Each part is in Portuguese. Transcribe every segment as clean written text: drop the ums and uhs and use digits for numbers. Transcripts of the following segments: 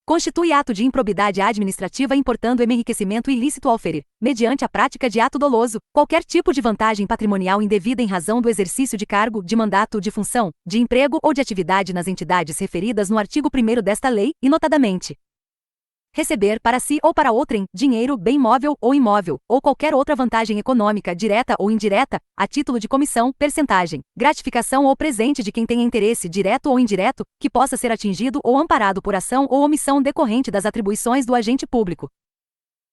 constitui ato de improbidade administrativa importando enriquecimento ilícito ao ferir, mediante a prática de ato doloso, qualquer tipo de vantagem patrimonial indevida em razão do exercício de cargo, de mandato, de função, de emprego ou de atividade nas entidades referidas no artigo 1º desta lei, e notadamente receber para si ou para outrem, dinheiro, bem móvel ou imóvel, ou qualquer outra vantagem econômica, direta ou indireta, a título de comissão, percentagem, gratificação ou presente de quem tenha interesse direto ou indireto, que possa ser atingido ou amparado por ação ou omissão decorrente das atribuições do agente público.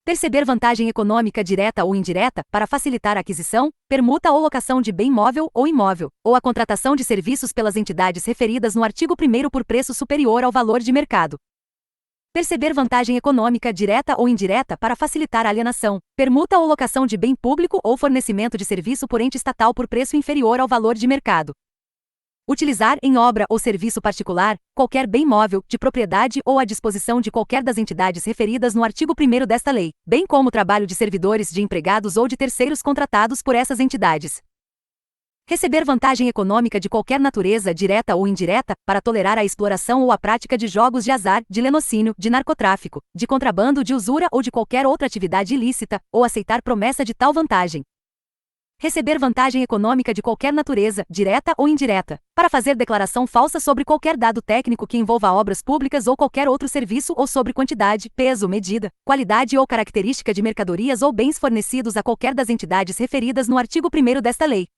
Perceber vantagem econômica direta ou indireta, para facilitar a aquisição, permuta ou locação de bem móvel ou imóvel, ou a contratação de serviços pelas entidades referidas no artigo 1º por preço superior ao valor de mercado. Perceber vantagem econômica direta ou indireta para facilitar a alienação, permuta ou locação de bem público ou fornecimento de serviço por ente estatal por preço inferior ao valor de mercado. Utilizar em obra ou serviço particular, qualquer bem móvel, de propriedade ou à disposição de qualquer das entidades referidas no artigo 1º desta lei, bem como trabalho de servidores, de empregados ou de terceiros contratados por essas entidades. Receber vantagem econômica de qualquer natureza, direta ou indireta, para tolerar a exploração ou a prática de jogos de azar, de lenocínio, de narcotráfico, de contrabando, de usura ou de qualquer outra atividade ilícita, ou aceitar promessa de tal vantagem. Receber vantagem econômica de qualquer natureza, direta ou indireta, para fazer declaração falsa sobre qualquer dado técnico que envolva obras públicas ou qualquer outro serviço ou sobre quantidade, peso, medida, qualidade ou característica de mercadorias ou bens fornecidos a qualquer das entidades referidas no artigo 1º desta lei.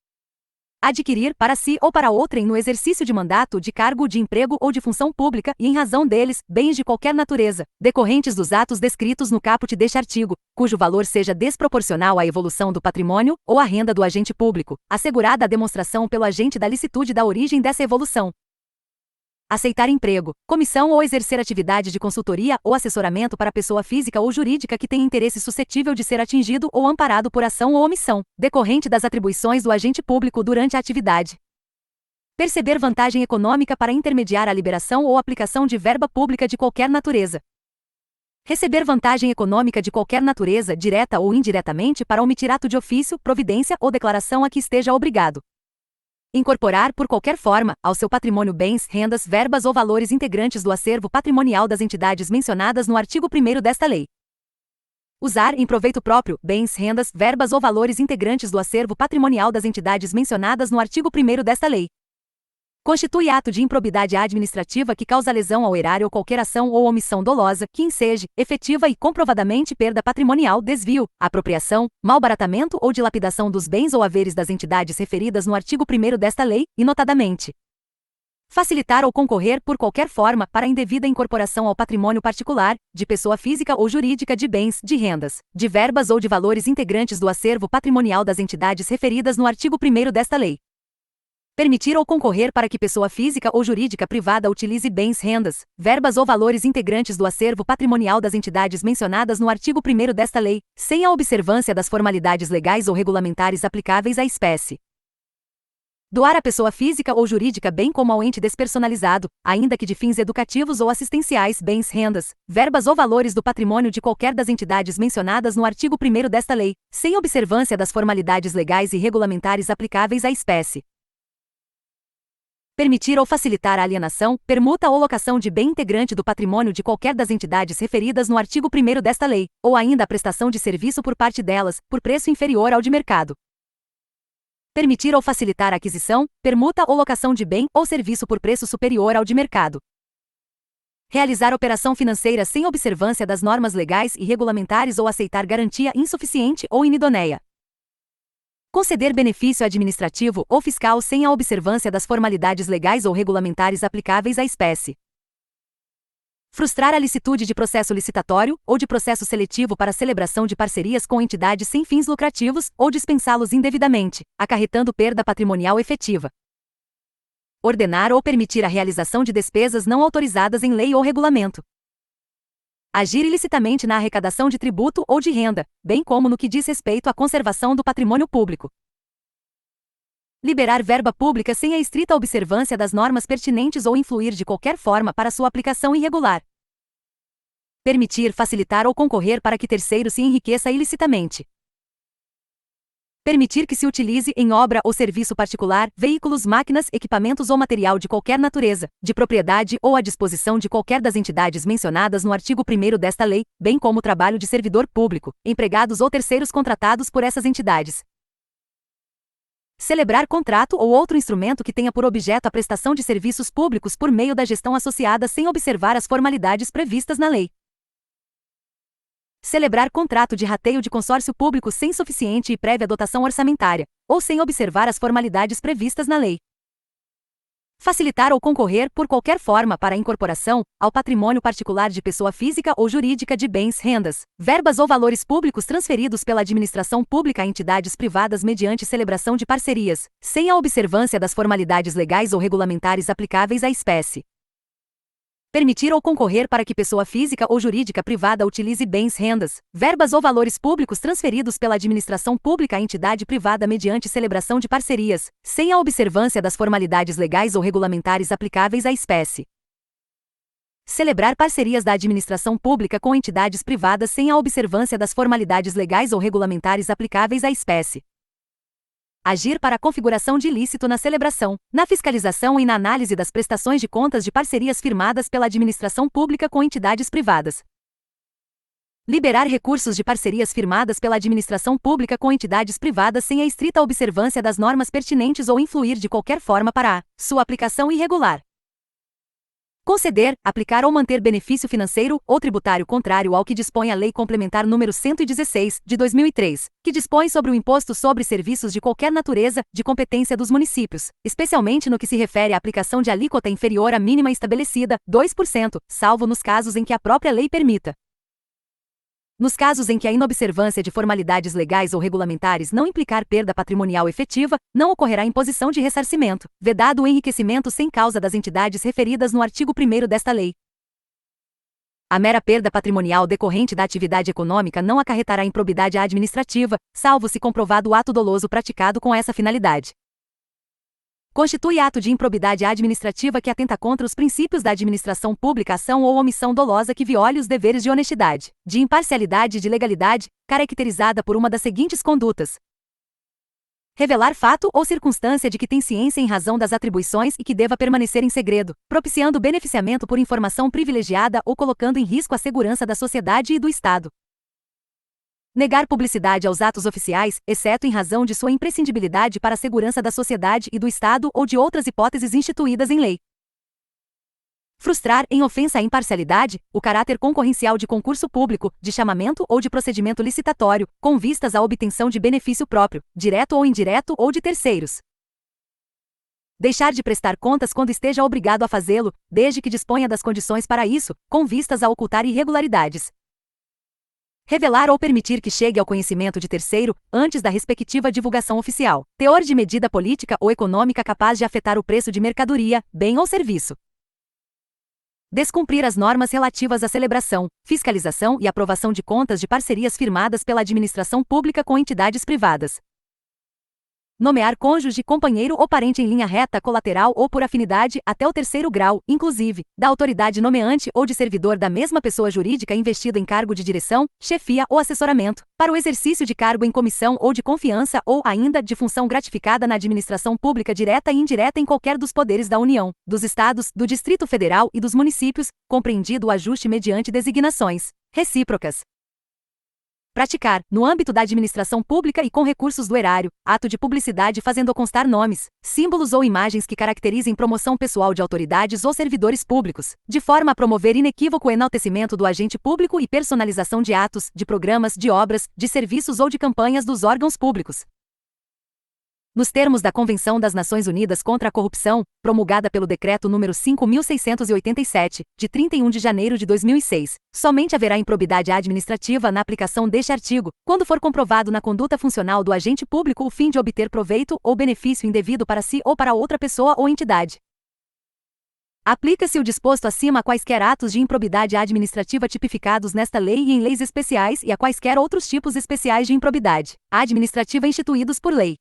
Adquirir para si ou para outrem no exercício de mandato, de cargo, de emprego ou de função pública e em razão deles, bens de qualquer natureza, decorrentes dos atos descritos no caput deste artigo, cujo valor seja desproporcional à evolução do patrimônio ou à renda do agente público, assegurada a demonstração pelo agente da licitude da origem dessa evolução. Aceitar emprego, comissão ou exercer atividade de consultoria ou assessoramento para pessoa física ou jurídica que tenha interesse suscetível de ser atingido ou amparado por ação ou omissão, decorrente das atribuições do agente público durante a atividade. Perceber vantagem econômica para intermediar a liberação ou aplicação de verba pública de qualquer natureza. Receber vantagem econômica de qualquer natureza, direta ou indiretamente, para omitir ato de ofício, providência ou declaração a que esteja obrigado. Incorporar, por qualquer forma, ao seu patrimônio bens, rendas, verbas ou valores integrantes do acervo patrimonial das entidades mencionadas no artigo 1º desta lei. Usar, em proveito próprio, bens, rendas, verbas ou valores integrantes do acervo patrimonial das entidades mencionadas no artigo 1º desta lei. Constitui ato de improbidade administrativa que causa lesão ao erário ou qualquer ação ou omissão dolosa, que enseje, efetiva e comprovadamente perda patrimonial, desvio, apropriação, malbaratamento ou dilapidação dos bens ou haveres das entidades referidas no artigo 1º desta lei, e notadamente facilitar ou concorrer, por qualquer forma, para a indevida incorporação ao patrimônio particular, de pessoa física ou jurídica de bens, de rendas, de verbas ou de valores integrantes do acervo patrimonial das entidades referidas no artigo 1º desta lei. Permitir ou concorrer para que pessoa física ou jurídica privada utilize bens, rendas, verbas ou valores integrantes do acervo patrimonial das entidades mencionadas no artigo 1º desta lei, sem a observância das formalidades legais ou regulamentares aplicáveis à espécie. Doar à pessoa física ou jurídica bem como ao ente despersonalizado, ainda que de fins educativos ou assistenciais, bens, rendas, verbas ou valores do patrimônio de qualquer das entidades mencionadas no artigo 1º desta lei, sem observância das formalidades legais e regulamentares aplicáveis à espécie. Permitir ou facilitar a alienação, permuta ou locação de bem integrante do patrimônio de qualquer das entidades referidas no artigo 1º desta lei, ou ainda a prestação de serviço por parte delas, por preço inferior ao de mercado. Permitir ou facilitar a aquisição, permuta ou locação de bem ou serviço por preço superior ao de mercado. Realizar operação financeira sem observância das normas legais e regulamentares ou aceitar garantia insuficiente ou inidoneia. Conceder benefício administrativo ou fiscal sem a observância das formalidades legais ou regulamentares aplicáveis à espécie. Frustrar a licitude de processo licitatório ou de processo seletivo para celebração de parcerias com entidades sem fins lucrativos ou dispensá-los indevidamente, acarretando perda patrimonial efetiva. Ordenar ou permitir a realização de despesas não autorizadas em lei ou regulamento. Agir ilicitamente na arrecadação de tributo ou de renda, bem como no que diz respeito à conservação do patrimônio público. Liberar verba pública sem a estrita observância das normas pertinentes ou influir de qualquer forma para sua aplicação irregular. Permitir, facilitar ou concorrer para que terceiro se enriqueça ilicitamente. Permitir que se utilize em obra ou serviço particular, veículos, máquinas, equipamentos ou material de qualquer natureza, de propriedade ou à disposição de qualquer das entidades mencionadas no artigo 1º desta lei, bem como o trabalho de servidor público, empregados ou terceiros contratados por essas entidades. Celebrar contrato ou outro instrumento que tenha por objeto a prestação de serviços públicos por meio da gestão associada sem observar as formalidades previstas na lei. Celebrar contrato de rateio de consórcio público sem suficiente e prévia dotação orçamentária, ou sem observar as formalidades previstas na lei. Facilitar ou concorrer, por qualquer forma, para a incorporação, ao patrimônio particular de pessoa física ou jurídica de bens, rendas, verbas ou valores públicos transferidos pela administração pública a entidades privadas mediante celebração de parcerias, sem a observância das formalidades legais ou regulamentares aplicáveis à espécie. Permitir ou concorrer para que pessoa física ou jurídica privada utilize bens, rendas, verbas ou valores públicos transferidos pela administração pública à entidade privada mediante celebração de parcerias, sem a observância das formalidades legais ou regulamentares aplicáveis à espécie. Celebrar parcerias da administração pública com entidades privadas sem a observância das formalidades legais ou regulamentares aplicáveis à espécie. Agir para a configuração de ilícito na celebração, na fiscalização e na análise das prestações de contas de parcerias firmadas pela administração pública com entidades privadas. Liberar recursos de parcerias firmadas pela administração pública com entidades privadas sem a estrita observância das normas pertinentes ou influir de qualquer forma para sua aplicação irregular. Conceder, aplicar ou manter benefício financeiro ou tributário contrário ao que dispõe a Lei Complementar nº 116, de 2003, que dispõe sobre o imposto sobre serviços de qualquer natureza, de competência dos municípios, especialmente no que se refere à aplicação de alíquota inferior à mínima estabelecida, 2%, salvo nos casos em que a própria lei permita. Nos casos em que a inobservância de formalidades legais ou regulamentares não implicar perda patrimonial efetiva, não ocorrerá imposição de ressarcimento, vedado o enriquecimento sem causa das entidades referidas no artigo 1º desta lei. A mera perda patrimonial decorrente da atividade econômica não acarretará improbidade administrativa, salvo se comprovado o ato doloso praticado com essa finalidade. Constitui ato de improbidade administrativa que atenta contra os princípios da administração pública ação ou omissão dolosa que viole os deveres de honestidade, de imparcialidade e de legalidade, caracterizada por uma das seguintes condutas: revelar fato ou circunstância de que tem ciência em razão das atribuições e que deva permanecer em segredo, propiciando beneficiamento por informação privilegiada ou colocando em risco a segurança da sociedade e do Estado. Negar publicidade aos atos oficiais, exceto em razão de sua imprescindibilidade para a segurança da sociedade e do Estado ou de outras hipóteses instituídas em lei. Frustrar, em ofensa à imparcialidade, o caráter concorrencial de concurso público, de chamamento ou de procedimento licitatório, com vistas à obtenção de benefício próprio, direto ou indireto ou de terceiros. Deixar de prestar contas quando esteja obrigado a fazê-lo, desde que disponha das condições para isso, com vistas a ocultar irregularidades. Revelar ou permitir que chegue ao conhecimento de terceiro, antes da respectiva divulgação oficial, teor de medida política ou econômica capaz de afetar o preço de mercadoria, bem ou serviço. Descumprir as normas relativas à celebração, fiscalização e aprovação de contas de parcerias firmadas pela administração pública com entidades privadas. Nomear cônjuge, companheiro ou parente em linha reta, colateral ou por afinidade, até o 3º grau, inclusive, da autoridade nomeante ou de servidor da mesma pessoa jurídica investido em cargo de direção, chefia ou assessoramento, para o exercício de cargo em comissão ou de confiança ou, ainda, de função gratificada na administração pública direta e indireta em qualquer dos poderes da União, dos Estados, do Distrito Federal e dos municípios, compreendido o ajuste mediante designações recíprocas. Praticar, no âmbito da administração pública e com recursos do erário, ato de publicidade fazendo constar nomes, símbolos ou imagens que caracterizem promoção pessoal de autoridades ou servidores públicos, de forma a promover inequívoco enaltecimento do agente público e personalização de atos, de programas, de obras, de serviços ou de campanhas dos órgãos públicos. Nos termos da Convenção das Nações Unidas contra a Corrupção, promulgada pelo Decreto nº 5.687, de 31 de janeiro de 2006, somente haverá improbidade administrativa na aplicação deste artigo, quando for comprovado na conduta funcional do agente público o fim de obter proveito ou benefício indevido para si ou para outra pessoa ou entidade. Aplica-se o disposto acima a quaisquer atos de improbidade administrativa tipificados nesta lei e em leis especiais e a quaisquer outros tipos especiais de improbidade administrativa instituídos por lei.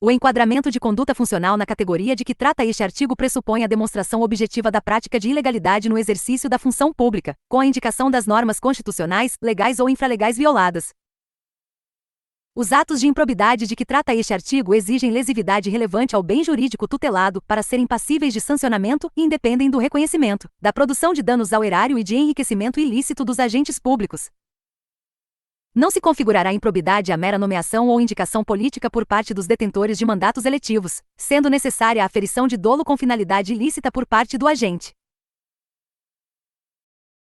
O enquadramento de conduta funcional na categoria de que trata este artigo pressupõe a demonstração objetiva da prática de ilegalidade no exercício da função pública, com a indicação das normas constitucionais, legais ou infralegais violadas. Os atos de improbidade de que trata este artigo exigem lesividade relevante ao bem jurídico tutelado para serem passíveis de sancionamento e independem do reconhecimento da produção de danos ao erário e de enriquecimento ilícito dos agentes públicos. Não se configurará improbidade a mera nomeação ou indicação política por parte dos detentores de mandatos eletivos, sendo necessária a aferição de dolo com finalidade ilícita por parte do agente.